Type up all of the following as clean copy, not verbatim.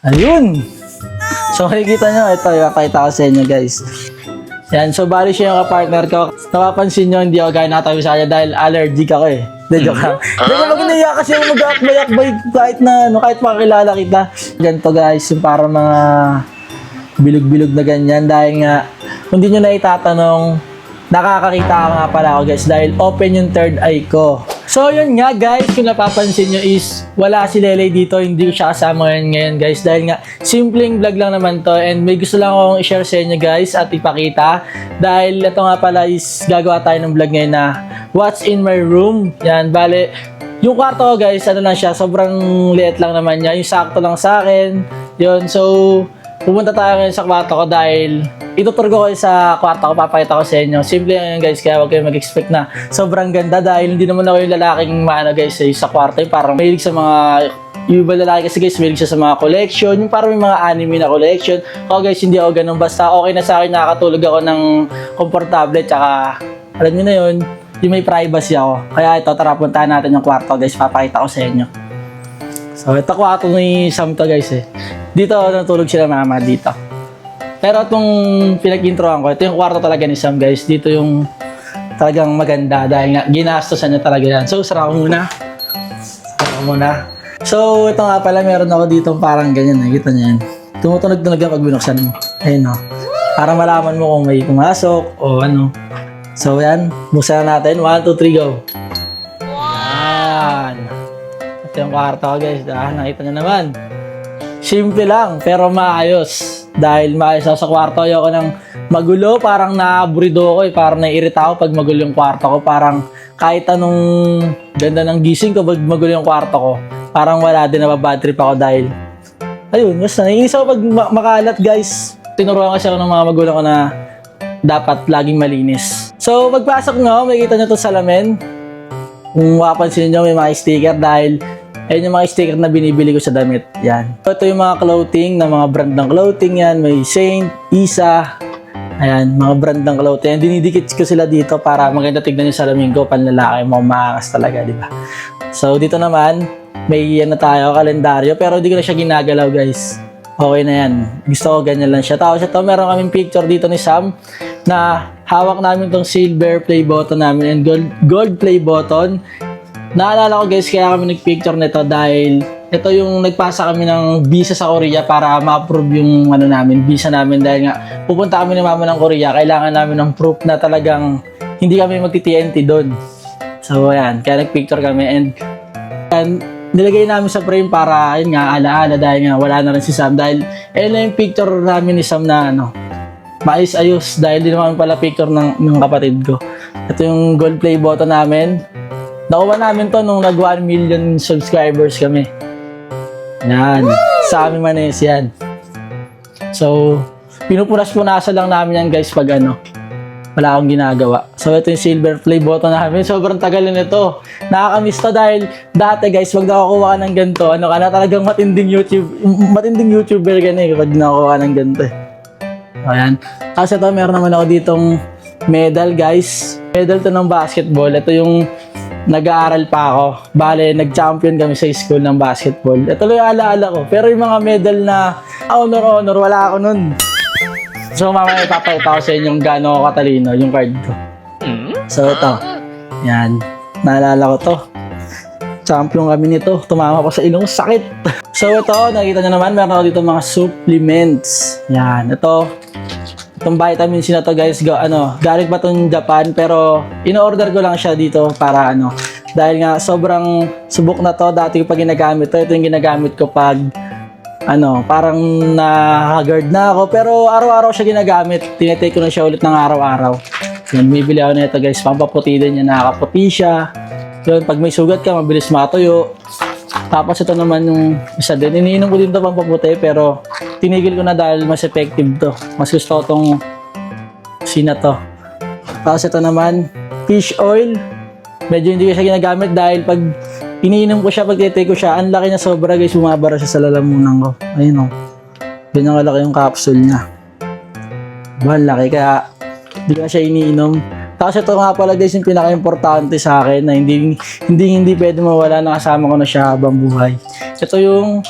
Ayun! So makikita nyo, ito, ipapakita ko sa inyo guys. Yan, so bali siya yung kapartner ko. Napapansin nyo, hindi ako gaya natabi sa kanya dahil allergic ako eh. Hindi, joke lang. Hindi ko maginaya kasi yung mag-akbay-akbay kahit na, kahit makakilala kita. Ganito guys, yung parang mga bilog-bilog na ganyan. Dahil nga, kung di nyo na itatanong, nakakakita ka nga pala ako guys dahil open yung third eye ko. So yun nga guys, kung napapansin nyo is wala si Lele dito, hindi ko siya kasama ngayon guys dahil nga simpleng vlog lang naman to and may gusto lang akong i-share sa inyo guys at ipakita dahil ito nga pala is gagawa tayo ng vlog ngayon na what's in my room. Yan, bale, yung kwarto ko guys, ano lang siya, sobrang liit lang naman niya, yung sakto lang sa akin. Yun, so pupunta tayo ngayon sa kwarto ko dahil itutur ko kayo sa kwarto ko, papakita ko sa inyo. Simple lang yun guys, kaya huwag kayo mag-expect na sobrang ganda dahil hindi naman ako yung lalaking maano guys sa kwarto. Yung parang mahilig sa mga, yung iba lalaki kasi guys, mahilig siya sa mga collection. Yung parang may mga anime na collection. Ako guys, hindi ako ganun. Basta okay na sa akin, nakakatulog ako ng komportable. Tsaka, alam nyo na yun, yung may privacy ako. Kaya ito, tara puntahan natin yung kwarto guys, papakita ko sa inyo. So, ito kwarto ni Sam to guys eh. Dito natulog sila mama dito. Pero itong pinag-introan ko, ito yung kwarto talaga ni Sam guys. Dito yung talagang maganda dahil nga ginastosan niya talaga yan. So, sara ko muna. So, ito nga pala, meron ako dito parang ganyan. Nakikita niyo yan. Tumutunog-tunog yan pag binuksan mo. Ayun o. Para malaman mo kung may pumasok o ano. So, yan. Buksan na natin. 1, 2, 3, go. Yan. Ito yung kwarto ko guys. Nakita niyo naman. Simple lang, pero maayos. Dahil maayos ako sa kwarto, ayoko nang magulo, parang naaburido ako eh, parang naiirita ako pag magulo yung kwarto ko, parang kahit anong ganda ng gising ko pag magulo yung kwarto ko, parang wala din, nababad trip ako dahil, ayun, basta naiinis ako pag makalat guys. Tinuruan kasi ako ng mga magulang ko na dapat laging malinis. So, pagpasok nyo, makikita nyo itong salamin. Kung mapapansin nyo, may mga sticker dahil ayun yung mga sticker na binibili ko sa damit. Yan. Ito yung mga clothing, na mga brand ng clothing yan. May Saint, Isa. Ayan, mga brand ng clothing. Dinidikit ko sila dito para maganda tignan yung salamin ko. Panlalaki, mga maangas talaga, di ba? So, dito naman, may ano tayo, kalendaryo. Pero hindi ko na siya ginagalaw, guys. Okay na yan. Gusto ko ganyan lang siya. Tapos ito, meron kaming picture dito ni Sam na hawak namin tong silver play button namin and gold play button. Naalala ko guys, kaya kami nag-picture nito dahil ito yung nagpasa kami ng visa sa Korea para ma-approve yung ano namin, visa namin dahil nga pupunta kami ni mama ng Korea, kailangan namin ng proof na talagang hindi kami magti-TNT doon. So ayan, kaya nag-picture kami and nilagay namin sa frame para ayun nga, alaala dahil nga wala na rin si Sam dahil ayun na yung picture namin ni Sam na ano, maayos-ayos dahil di naman pala picture ng kapatid ko. Ito yung gold play button namin. Nakuha namin to nung nag 1 million subscribers kami. Yan. Sa amin manis yan. So, pinupunas-punasan lang namin yan guys pag ano, wala akong ginagawa. So, ito yung silver play button namin. Sobrang tagal na ito. Nakakamiss to dahil dati guys, pag nakakuha ka ng ganito, ano ka na talagang matinding YouTuber ka na eh pag nakakuha ka ng ganito eh. Ayan. Kasi ito, meron naman ako ditong medal guys. Medal to ng basketball. Ito yung nag-aaral pa ako. Bale, nag-champion kami sa school ng basketball. Ito lang yung alaala ko. Pero yung mga medal na honor, wala ako nun. So, mamaya ipapakita ko sa inyo yung gaano ako katalino, yung card ko. So, ito. Yan. Naalala ko to. Champion kami nito. Tumama ko sa ilong. Sakit! So, ito. Nakita nyo naman, meron ako dito mga supplements. Yan. Itong vitamins na to guys, galing pa itong Japan pero in-order ko lang siya dito para dahil nga sobrang subok na to, dati ko pa ginagamit to, ito yung ginagamit ko pag parang na-haggard na ako pero araw-araw siya ginagamit, tinitake ko na siya ulit ng araw-araw. Yan, bibili ako nito guys, pampaputi din niya, nakakaputi siya. Yun, pag may sugat ka, mabilis matuyo. Tapos ito naman yung isa din. Iniinom ko din ito pampaputi pero tinigil ko na dahil mas effective to. Mas gusto ko itong sina to. Tapos ito naman, fish oil. Medyo hindi ko siya ginagamit dahil pag iniinom ko siya, pag titake ko siya, ang laki na sobra guys, bumabara siya sa lalamunan ko. Ayun o. Ganyan kalaki yung capsule niya. Ang laki kaya hindi ko na siya iniinom. Tapos ito nga pala guys yung pinaka-importante sa akin na hindi pwede mawala, nakasama ko na siya habang buhay. Ito yung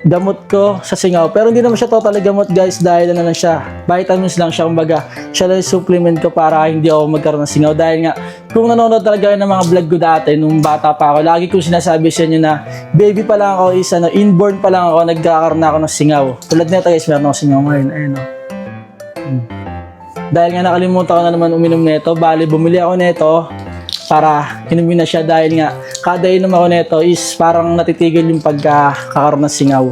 gamot ko sa singaw. Pero hindi naman siya totally gamot guys dahil ano lang siya, vitamins lang siya, kumbaga siya lang yung supplement ko para hindi ako magkaroon ng singaw. Dahil nga, kung nanonood talaga kayo ng mga vlog ko dati nung bata pa ako, lagi kong sinasabi sa inyo na baby pa lang ako, inborn pa lang ako, nagkakaroon na ako ng singaw. Tulad nito guys, meron ako singaw ngayon, ayun o. Dahil nga nakalimutan ko na naman uminom nito, bali bumili ako nito para inumin na siya dahil nga kada inom ako nito is parang natitigil yung pagkakaroon ng singaw.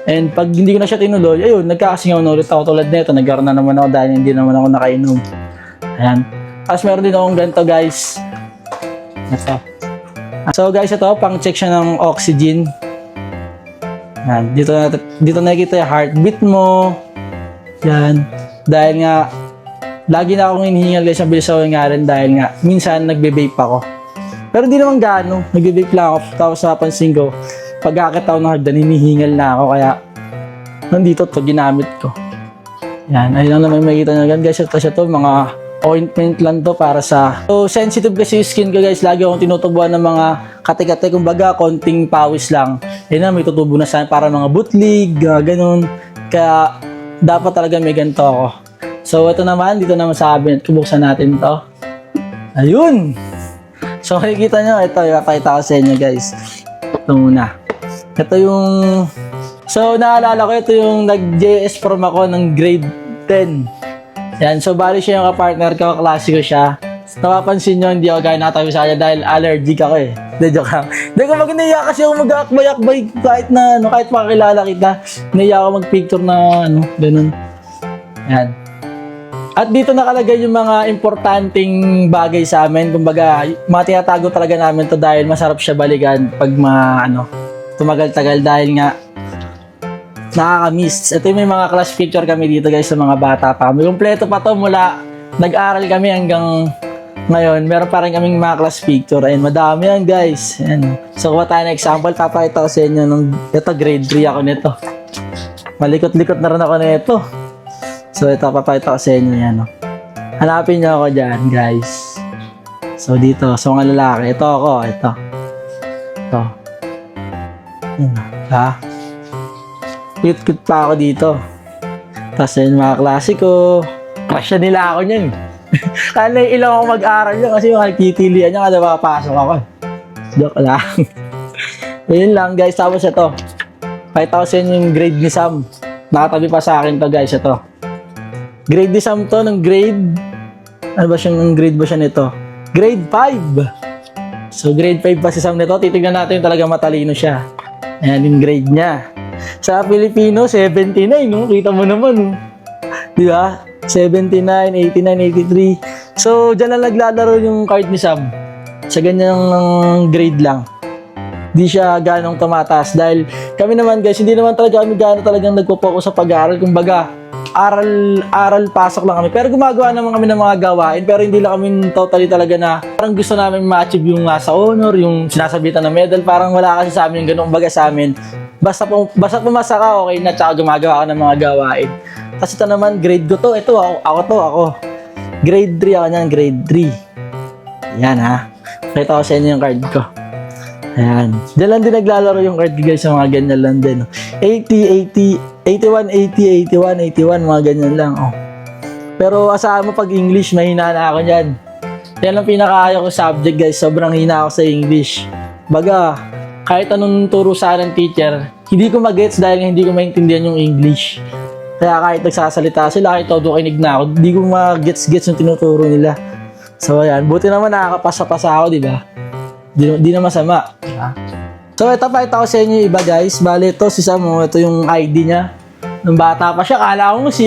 And pag hindi ko na siya tinuloy, ayun, nagkakasingaw na ulit ako tulad nito, nagkaroon na naman ako dahil hindi naman ako nakainom. Ayan. Tapos meron din akong ganito guys. Ito. So guys, ito, pang check siya ng oxygen. Ayan. Dito nakikita yung heartbeat mo. Yan. Dahil nga, lagi na akong hinihingal guys, mabilis ako nga rin dahil nga, minsan nagbe-vape ako. Pero hindi naman gaano, nagbe-vape lang ako. Tapos napansin ko, pag-akit ako ng hagdan, hinihingal na ako. Kaya, nandito to ginamit ko. Yan, ayun lang naman makikita nyo gan guys. Ito siya to, mga ointment lang to para sa... So, sensitive kasi yung skin ko guys. Lagi akong tinutubuan ng mga kate-kate. Kumbaga, konting pawis lang. Yan na, may tutubo na sana para mga butlig, ganun. Kaya, dapat talaga may ganito ako. So, ito naman, dito naman sa cabinet, buksan natin to. Ayun! So, makikita nyo, ito, ipapakita ko sa inyo, guys. Ito muna. Ito yung... So, naalala ko, ito yung nag-JS prom ako ng grade 10. Yan, so, bali siya yung kapartner ko, klase ko siya. Napapansin nyo, hindi ako gaya natabi sa kanya dahil allergic ako eh. Hindi, joke lang. Hindi ko mag-naiya kasi ako mag-akbay-akbay kahit na, kahit makakilala kita. Naiya ako mag-picture na, ganun. Yan. At dito nakalagay yung mga importanteng bagay sa amin. Kumbaga, mga tinatago talaga namin to dahil masarap siya balikan pag tumagal-tagal dahil nga nakaka-miss. Ito yung may mga class picture kami dito guys sa mga bata pa. May kumpleto pa to mula nag-aral kami hanggang ngayon. Meron pa rin kaming mga class picture. Ayun, madami yan guys. Ayan. So, kuha tayo na example. Papakita ko sa inyo nung ito grade 3 ako nito. Malikot-likot na rin ako nito. So, ito, papakita ko sa inyo yan. No? Hanapin nyo ako dyan, guys. So, dito, sa mga lalaki. Ito ako, ito. Ito. Ha? Cute-cute pa ako dito. Tapos, yun, mga klasiko. Crush nila ako niyan. Kaya naiilang ako mag-aral yun kasi yung kitilian niya kada makapasok ako. Joke lang. Yun lang, guys. Tapos, ito. Pakita ko sa inyo yung grade ni Sam. Nakatabi pa sa akin to, guys. Ito. Grade ni Sam to ng grade... Ano ba siyang grade ba siya nito? Grade 5! So, grade 5 pa si Sam nito. Titignan natin yung talaga matalino siya. Ayan yung grade niya. Sa Filipino, 79, no? Kita mo naman, no? Di ba? 79, 89, 83. So, dyan lang naglalaro yung card ni Sam. Sa ganyang grade lang. Di siya ganong tumataas. Dahil kami naman, guys, hindi naman talaga kami gano'n talagang nagpo-focus sa pag-aaral. Kumbaga, aral pasok lang kami. Pero gumagawa naman kami ng mga gawain. Pero hindi lang kami totally talaga na parang gusto namin ma-achieve yung sa honor, yung sinasabitan ng medal. Parang wala kasi sa amin yung ganung baga sa amin. Basta pumasa ka, okay na. Tsaka gumagawa ka ng mga gawain. Kasi ito naman, grade ko to. Ito, ako. Grade 3 ako niyan, grade 3. Yan ha. Pakita ko sa inyo yung card ko. Ayan. Diyan lang din naglalaro yung card guys sa mga ganyan lang din. 80, 81, 80, 81, 81, mga ganyan lang. Oh. Pero asahan mo pag English, mahina na ako niyan. Yan lang pinakaayaw ko subject guys. Sobrang hina ako sa English. Baga, kahit anong turo sa ng teacher, hindi ko magets dahil hindi ko maintindihan yung English. Kaya kahit nagsasalita sila, kahit todo kinig na ako, hindi ko magets-gets yung tinuturo nila. So ayan, buti naman nakakapasa-pasa ako, di ba? Di na masama. So ito pa, ito ko sa inyo iba guys. Bale ito, si Sam, ito yung ID niya. Nung bata pa siya, kala ko si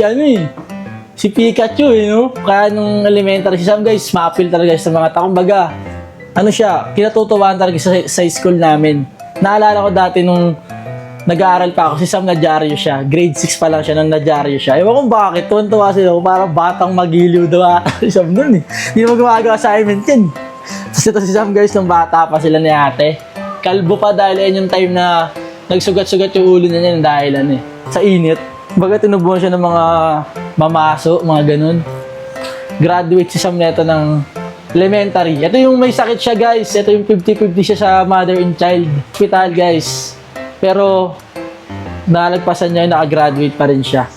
si Pikachu no? Kaya nung elementary si Sam guys, ma-appeal talaga sa mga takong baga. Ano siya, kinatutuwaan talaga sa school namin. Naalala ko dati nung nag-aaral pa ako, si Sam nadyaryo siya. Grade 6 pa lang siya nung nadyaryo siya. Ewan kung bakit, tuwan-tuwa sila ko, parang batang magiliw daw si Sam nun eh. Hindi naman gumagawa assignment yan. Tapos ito si Sam guys, nung bata pa sila ni ate. Kalbo pa dahil yan yung time na nagsugat-sugat yung ulo niya ng dahilan eh. Sa init. Baga tinubuhan siya ng mga mamaso, mga ganun. Graduate si Sam neto ng elementary. Ito yung may sakit siya guys. Ito yung 50-50 siya sa mother and child hospital guys. Pero nalagpasan niya, nakagraduate pa rin siya.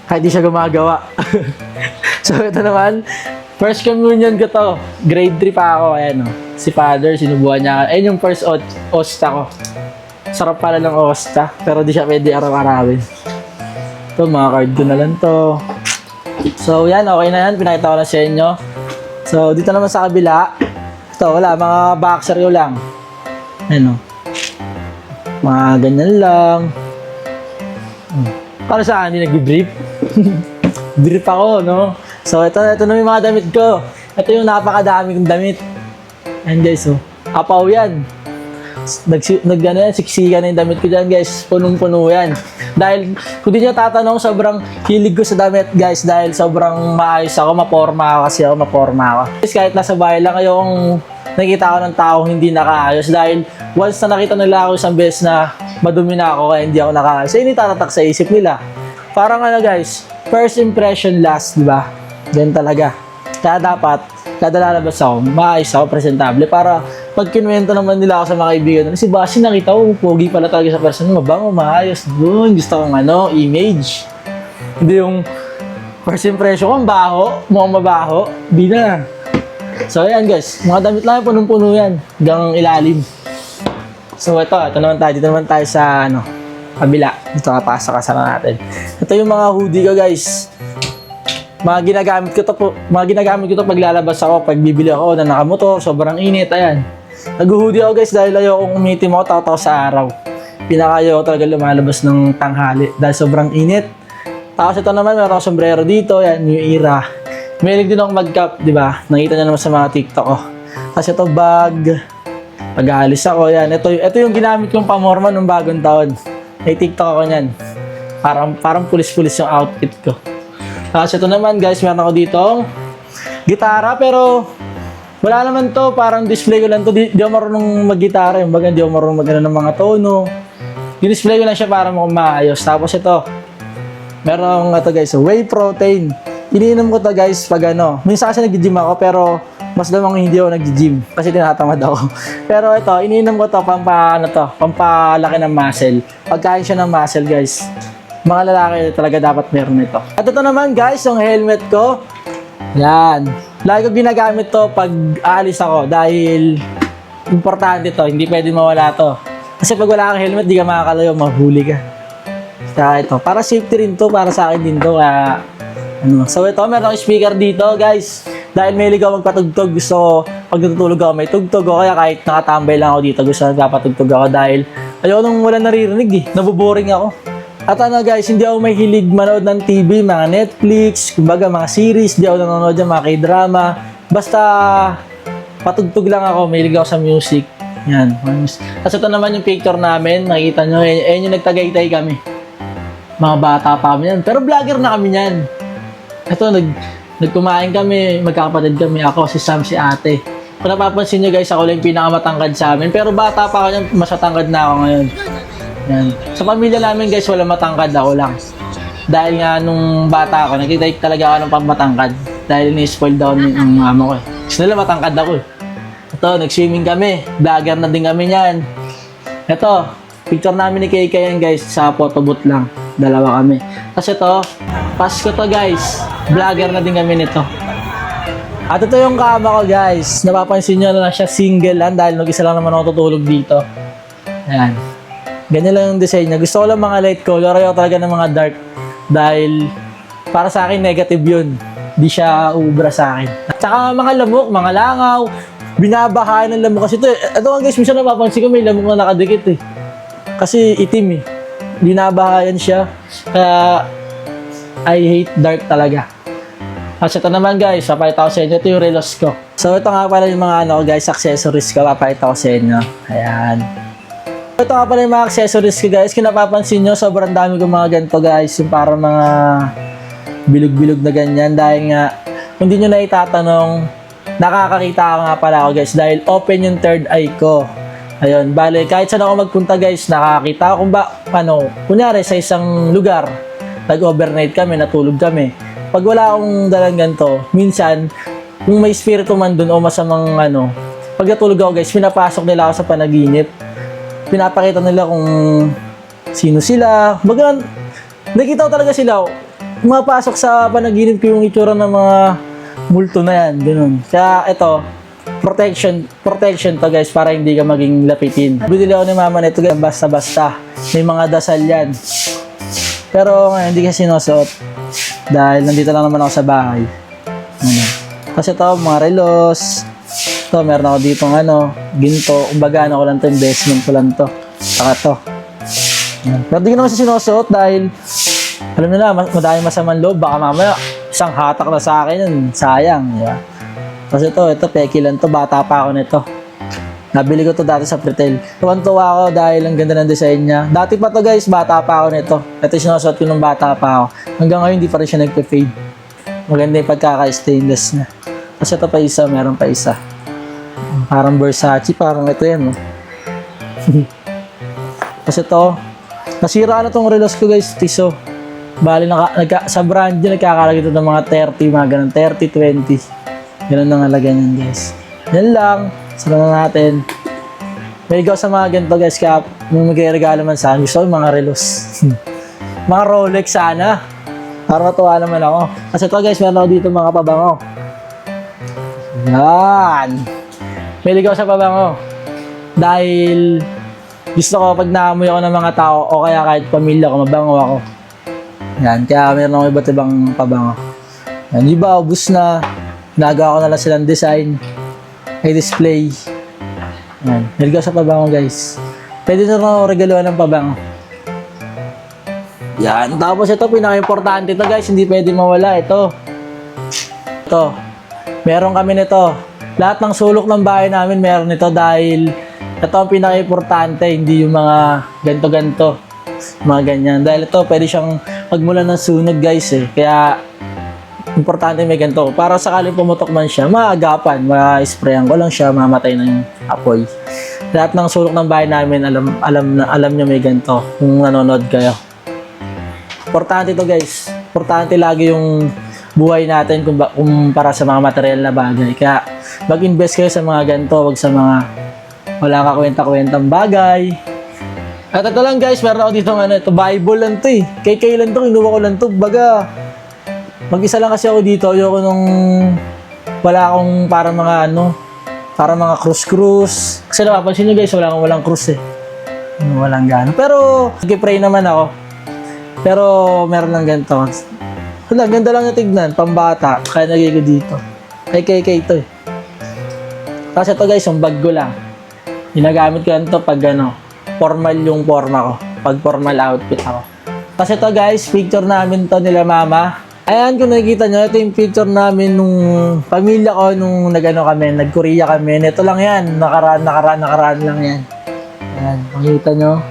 Kahit di siya gumagawa. So ito naman, first communion ko to. Grade 3 pa ako. Ayan o. Si Father, sinubuhan niya. Ayan yung first osta ko. Sarap pala ng osta. Pero di siya pwede araw-arawin. Ito, mga card ko na lang to. So yan, okay na yan. Pinakita ko na sa inyo. So dito naman sa kabila. Ito, wala. Mga boxer ko lang. Ayan o. Mga ganyan lang. Para saan? Hindi nag-brief? Brief ako, no? So, ito na yung mga damit ko. Ito yung napakadami kong damit. Ayan, guys, oh. Apaw yan. Siksikan na yung damit ko dyan, guys. Punong-puno yan. Dahil, kung di nyo tatanong, sobrang hilig ko sa damit, guys. Dahil sobrang maayos ako, maporma ako kasi ako, maporma ako. Guys, kahit nasa bahay lang, ayokong nakita ako ng taong hindi nakaayos. Dahil, once na nakita nila ako isang beses na madumi na ako, kaya hindi ako nakaayos. Hindi tatatak sa isip nila. Parang ano, guys, first impression last, di ba? Ganyan talaga. Kaya dapat, kada lalabas ako, maayos ako, presentable. Para pag kinuwento naman nila ako sa mga kaibigan, si Basi nakita ko, pogi pala talaga sa person, mabango, maayos. Doon, gusto kong image. Hindi yung first impression ko, ang baho, mukhang mabaho, di na. So ayan guys, mga damit lang, punong-puno yan, hanggang ilalim. So ito naman tayo, dito naman tayo sa kabila. Dito kapasok kasama natin. Ito yung mga hoodie ko guys. Mga ginagamit ko to pag lalabas ako, pag bibili ako na nakamotor, sobrang init, ayan. Nag-hoodie ako guys dahil ayokong umitim ako, tao sa araw. Pinakayo ko talaga lumalabas ng tanghali dahil sobrang init. Tapos ito naman, meron akong sombrero dito, yan, New Era. Meron din akong mag-cap, di ba? Nakita niyo naman sa mga TikTok ko. Tapos ito bag, pag-aalis ako, yan. Ito yung ginamit kong pamorma nung bagong taon. May TikTok ako niyan. Parang pulis-pulis yung outfit ko. Tapos ito naman guys, meron ako ditong gitara pero wala naman to, parang display ko lang to. Di ako marunong mag-gitara, yung baga di ako marunong mag-ano ng mga tono. Display ko lang siya para maayos. Tapos ito, meron ito guys, whey protein. Iniinom ko to guys pag minsan kasi nag-gym ako pero mas lamang hindi ako nag-gym kasi tinatamad ako. Pero ito, iniinom ko to pampalaki ng muscle. Pagkain siya ng muscle guys. Mga lalaki talaga dapat meron ito. At ito naman guys, yung helmet ko. Yan. Lagi ko ginagamit to pag aalis ako dahil importante to. Hindi pwede mawala to. Kasi pag wala kang helmet, di ka makakalayo, mahuli ka. Kaya ito, para safety rin to, para sa akin din to. Kaya, So ito, meron akong speaker dito guys. Dahil may ligaw magpatugtog, gusto ko pag natutulog ako may tugtog o kaya kahit nakatambay lang ako dito, gusto ko nagpapatugtog ako dahil ayoko nung wala naririnig nabuboring ako. At guys, hindi ako mahilig manood ng TV, mga Netflix, kumbaga mga series, hindi ako nanonood ng mga K-drama. Basta patugtog lang ako, mahilig ako sa music. Yan. Tapos ito naman yung picture namin, nakikita nyo, ayun yung nagtagaytay kami. Mga bata pa kami yan, pero vlogger na kami yan. Ito, nagkumain kami, magkakapatid kami, ako, si Sam, si ate. Kung napapansin nyo guys, ako lang yung pinakamatangkad sa amin, pero bata pa ako yan, mas matangkad na ako ngayon. Yan. Sa pamilya namin guys, wala matangkad, ako lang. Dahil nga nung bata ako, nakita talaga ako ng pamatangkad. Dahil ni-spoil daw ng mama ko eh. Gusto nila matangkad ako eh. Ito, nag-swimming kami. Vlogger na din kami niyan. Ito, picture namin ni KK yan guys, sa photo booth lang. Dalawa kami. Tapos ito, Pasko to guys. Vlogger na din kami nito. At ito yung kama ko guys. Napapansin nyo na siya single lang dahil nag-isa lang naman ako tutulog dito. Ayan. Ganyan lang yung design niya. Gusto ko lang mga light color. Ayaw talaga ng mga dark. Dahil para sa akin negative yun. Di siya ubra sa akin. At saka mga lamok, mga langaw. Binabahaan ng lamok. Kasi ito nga guys, minsan napapansin ko may lamok na nakadikit eh. Kasi itim eh. Binabahaan siya. Kaya I hate dark talaga. At ito naman guys, papakita ko sa inyo. Ito yung relos ko. So ito nga pala yung mga guys, accessories ko. Papakita ko sa inyo. Ayan. Ito nga pala yung mga accessories ko guys. Kung napapansin nyo, sobrang dami ko mga ganito guys. Yung parang mga bilog-bilog na ganyan. Dahil nga, kung di nyo na itatanong, nakakakita ka nga pala ako guys. Dahil open yung third eye ko. Ayun, bale, kahit saan ako magpunta guys, nakakita ako kunyari sa isang lugar, nag-overnight kami, natulog kami. Pag wala akong dalang ganito, minsan, kung may spirito man dun o masamang pag natulog ako guys, pinapasok nila ako sa panaginip. Pinapakita nila kung sino sila. Baga, nakita ko talaga sila. Mapasok sa panaginip ko yung itsura ng mga multo na yan, ganun. Kaya ito, protection to guys, para hindi ka maging lapitin. Binili ako ni mama nito guys, basta-basta. May mga dasal yan. Pero ngayon, hindi kasi sinusuot. Dahil nandito lang naman ako sa bahay. Ano. Kasi ito, mga relos. Ito, meron ako dito ginto. Kumbaga, ko lang to, investment ko lang to. Saka to. Yan. Pero di ko naman sinusuot dahil alam nila, madami masamang loob. Baka mamaya, isang hatak na sa akin yun. Sayang. Diba? Kasi ito, peki lang to. Bata pa ako nito. Nabili ko to dati sa Pretel. Tuwan-tuwa ako dahil ang ganda ng design niya. Dati pa to guys, bata pa ako nito. Ito sinusuot ko nung bata pa ako. Hanggang ngayon, hindi pa rin siya nagpe-fade. Maganda yung pagkaka-stainless niya. Kasi ito pa isa, meron pa isa. Parang Versace, parang ito yan. Kasi ito, nasira na tong relos ko guys, Tiso. Bali, sa brand yun, nagkakalagay ito ng mga 30, mga ganun, 30, 20. Ganun ang halaga niyan guys. Yan lang. Sala na natin. May ikaw sa mga ganito guys, kaya nung magre-regalo man sa akin, gusto ko yung mga relos. Mga Rolex sana. Para matuwa naman ako. Kasi ito guys, meron ako dito mga pabango. Yan. May ligaw sa pabango. Dahil gusto ko pag naamoy ako ng mga tao o kaya kahit pamilya ko, mabango ako. Yan, kaya meron ako iba't ibang pabango. Yan, iba, ubus na. Nagawa ko na lang silang design. May display. Yan. Niligaw sa pabango guys. Pwede na rin ako regaluhan ng pabango. Yan. Tapos ito, pinaka-importante ito guys. Hindi pwede mawala. Ito. Meron kami nito. Lahat ng sulok ng bahay namin meron nito dahil ito ang pinaka-importante. Hindi yung mga ganto-ganto. Mga ganyan. Dahil ito, pwede siyang magmula ng sunog guys eh. Kaya importante may ganito. Para sakaling pumutok man siya, maagapan, ma-sprayan ko lang siya, mamatay na yung apoy. Lahat ng sulok ng bahay namin, alam niya may ganito kung nanonood kayo. Importante to guys. Importante lagi yung buhay natin kung para sa mga material na bagay. Kaya mag-invest kayo sa mga ganito, wag sa mga wala kakwenta-kwentang bagay. At ito lang guys, meron ako dito ito Bible lang to eh. Kailan to, kinuha ko lang to. Baga, mag-isa lang kasi ako dito. Ayoko nung wala akong para mga krus-krus. Kasi napapansin nyo guys, walang krus eh. Walang gano'n. Pero, nag-pray naman ako. Pero, meron lang ganito. Wala, ganda lang yung tignan. Pambata. Kaya nagay ko dito. Kay ito eh. Kasi ito guys, yung bag ko lang. Ginagamit ko lang ito pag formal yung forma ko. Pag formal outfit ako. Kasi ito guys, picture namin to nila mama. Ayan, kung nakikita nyo, ito yung picture namin nung pamilya ko, nung nag-Korea kami. Ito lang yan, nakaraan lang yan. Ayan, makikita nyo.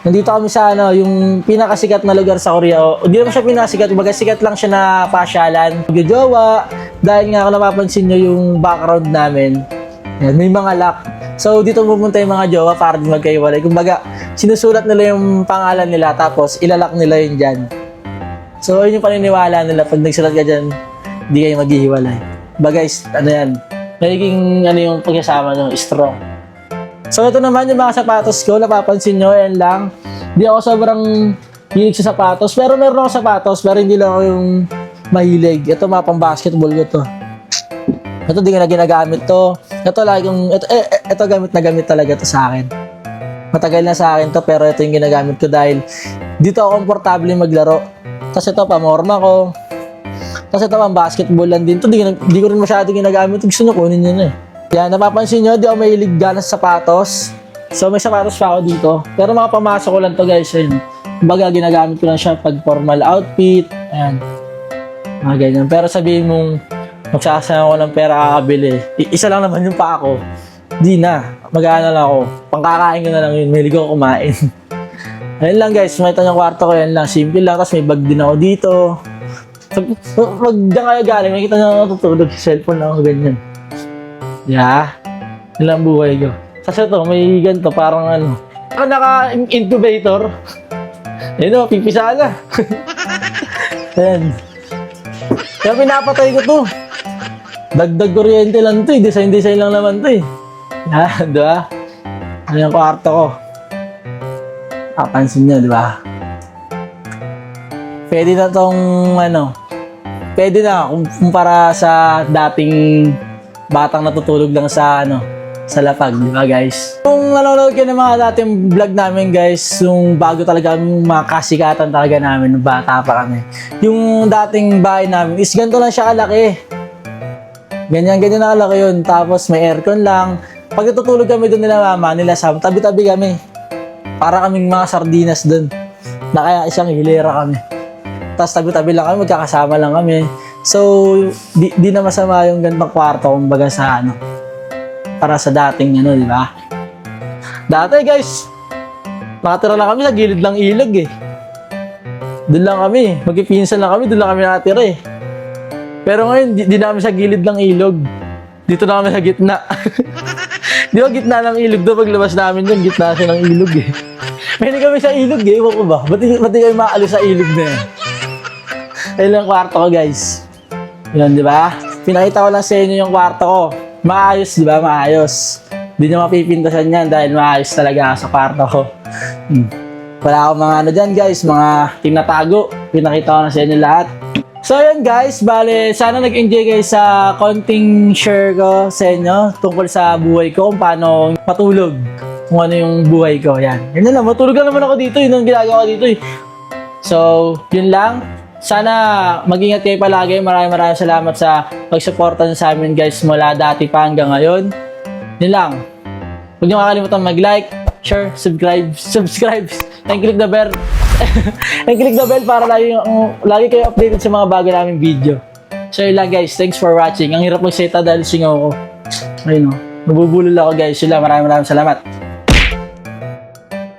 Nandito kami sa yung pinakasikat na lugar sa Korea. Hindi naman siya pinakasikat, sikat lang siya na pasyalan. Magjojowa, dahil nga kung napapansin nyo yung background namin, ayan, may mga lock. So, dito pupunta yung mga jowa para di magkaiwalay. Kumbaga, sinusulat nila yung pangalan nila, tapos ilalak nila yun dyan. So, yun yung paniniwala nila. Pag nagsulat ka dyan, hindi kayo maghihiwalay. Ba guys, yan. Nagiging yung pagsasama nyo, strong. So, ito naman yung mga sapatos ko. Napapansin nyo, yan lang. Hindi ako sobrang hilig sa sapatos. Pero meron ako sapatos, pero hindi lang ako yung mahilig. Ito, mga pang basketball ko to. Ito, di ko na ginagamit to. Ito gamit na gamit talaga to sa akin. Matagal na sa akin to, pero ito yung ginagamit ko dahil dito ako komportable maglaro. Tapos ito, pamorma ko. Tapos ito, pang basketball lang din. Ito, di ko rin masyado ginagamit. Gusto nyo, kunin nyo na eh. Yan, napapansin nyo, di ako mahilig gana sa sapatos. So, may sapatos pa ako dito. Pero mga pamasok ko lang to guys. Ayun. Kumbaga, ginagamit ko lang siya pag formal outfit. Ayan. Mga ganyan. Pero sabihin mong, magsasayang ako ng pera kakabili. Isa lang naman yung pa ako. Di na. Mag-aana lang ako. Pangkakain ko na lang yun. Mahilig ako kumain. Ayun lang guys, makita niyo kwarto ko, yan lang, simple lang, tapos may bag din ako dito. Pag diyan kayo galing, makita niyo ako natutulog sa cellphone lang ako ganyan. Yeah, yun lang buhay ko. Kasi ito, may ganito, parang naka-incubator. Ayun o, pipisa na. Ayan. Kaya pinapatay ko to. Dagdag kuryente lang to eh, design lang naman to eh. Yan, diba? Ano yung kwarto ko? Papansin nyo, di ba? Pwede na tong pwede na kumpara sa dating batang natutulog lang sa sa lapag, di ba guys? Kung nanonood kayo ng mga dating vlog namin guys, yung bago talaga yung mga kasikatan talaga namin, nung bata pa kami. Yung dating bahay namin is ganito lang siya kalaki. Ganyan na kalaki yun. Tapos may aircon lang. Pag natutulog kami doon nila mama, nila Sam, tabi-tabi kami. Para kaming mga sardinas doon. Na kaya isang hilera kami. Tapos tabi-tabi lang kami, magkakasama lang kami. So, di na masama yung gantong kwarto, kumbaga sa para sa dating di ba? Dati guys, nakatira lang kami sa gilid ng ilog eh. Doon lang kami, magpipinsan lang kami, doon lang kami nakatira eh. Pero ngayon, di namin sa gilid ng ilog. Dito na kami sa gitna. Di ba gitna ng ilog doon, paglabas namin yun, gitna siya ng ilog eh. Pwede kami sa ilog eh, iwan ko ba? Ba't di kayo maalis sa ilog na yan? Ayun lang kwarto ko guys. Yun, di ba? Pinakita ko lang sa inyo yung kwarto ko. Maayos, di ba? Maayos. Hindi nyo mapipintasan yan dahil maayos talaga sa kwarto ko. Wala akong mga dyan guys, mga tinatago. Pinakita ko na sa inyo lahat. So yun guys, bale, sana nag-enjoy kayo sa konting share ko sa inyo tungkol sa buhay ko, kung paano matulog. Kung ano yung buhay ko, yan. Yan na lang, matulog lang naman ako dito, yun ang ginagawa ko dito eh. So, yun lang. Sana mag-ingat kayo palagi. Maraming salamat sa pagsuporta sa amin guys mula dati pa hanggang ngayon. Yun lang. Huwag niyo kakalimutan mag-like, share, subscribe, and click the bell. And click the bell para lagi kayo updated sa mga bago naming video. So yun lang guys. Thanks for watching. Ang hirap magsalita dahil singaw ko. Ayun nabubulol ako guys. Yun lang. Maraming salamat.